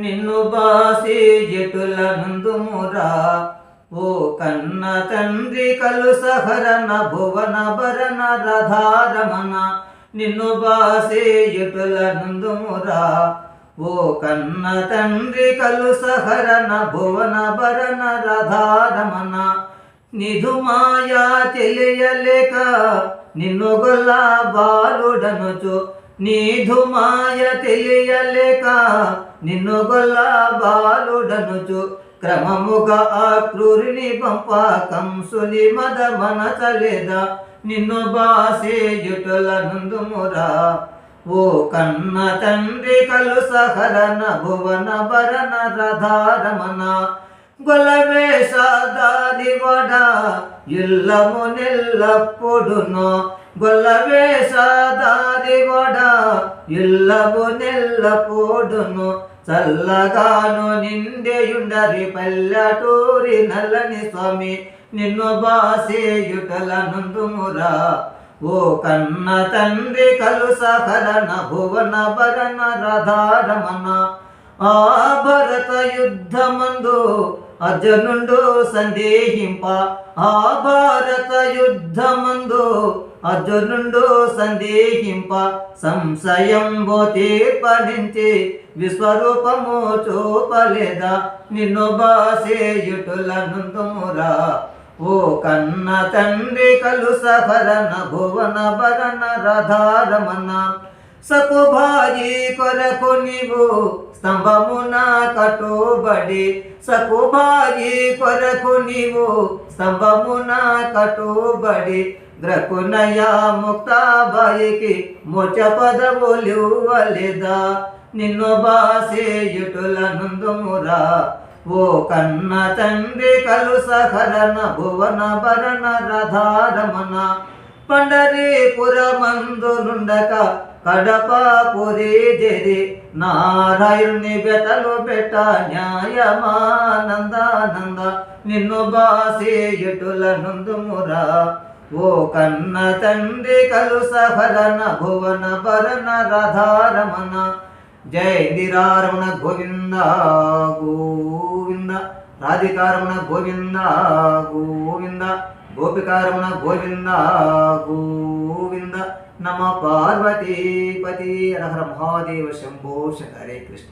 నిన్ను బాసి జటుల నందుమురా ఓ కన్న తండ్రి కలుసహరణ భువన భరణ రథారమణ నిన్ను బాసి జటుల నందుమురా ఓ కన్న తండ్రి కలుసహరణ భువన భరణ రథారమణ నిధుమాయా తెలియలేక నిన్ను గొల్ల బాలుడనుచు నీధుమాయ తెలియలేక నిన్ను గొల్ల బాలుడనుచు క్రమముగా ఆ క్రూరిని పంప కంసుని మద మనసలేదా నిన్ను బాసే జుటుల నందుమురా ఓ కన్న తండ్రి కలుసహరణ భువన భరణ రథారమణ గొల్లవేషధారివడ ఇల్లము నెల్లప్పుడును గొల్లవేషధారివడ ఇల్లము నెల్లప్పుడును చల్లగాను నిండెయుండరి పల్లెటూరి నల్లని స్వామి నిన్ను బాసేయుటల నందుమురా ఓ కన్న తండ్రి కలుసహరణ భువన భరణ రథారమణ ఆ భరత యుద్ధమందు అర్జునుండు సందేహింప ఆ భారత యుద్ధమందు అర్జునుండు సందేహింప సంశయంబో తీర్పనించి విశ్వరూపము చూపలేదా నిన్ను బాసేయుటుల నందుమురా ఓ కన్న తండ్రి కలుసహరణ భువన భరణ రథారమణ సకుభాయి కొరకు నీవు స్తంభమున కట్టుబడి సకుభాయి కొరకు నీవు స్తంభమున కట్టుబడి గ్రకునయ ముక్తాబాయికి మోచ పదవులివ్వలేదా నిన్ను బాసేయుటుల నందుమురా ఓ కన్న తండ్రి కలుసహరణ భువన భరణ రథారమణ పండరీపురమందు నుండక కడపపురి జరి నారాయణుని బెతలు బెట్ట న్యాయమానందానంద నిన్ను బాసేయుటుల నందుమురా ఓ కన్న తండ్రి కలుసహరణ భువన భరణ రథారమణ జయ ఇందిరారమణ గోవింద గోవింద రాధికారమణ గోవింద గోవింద గోపికారమణ గోవింద గోవింద నమ పార్వతీపతి హర మహాదేవ శంభో శంకరే కృష్ణ.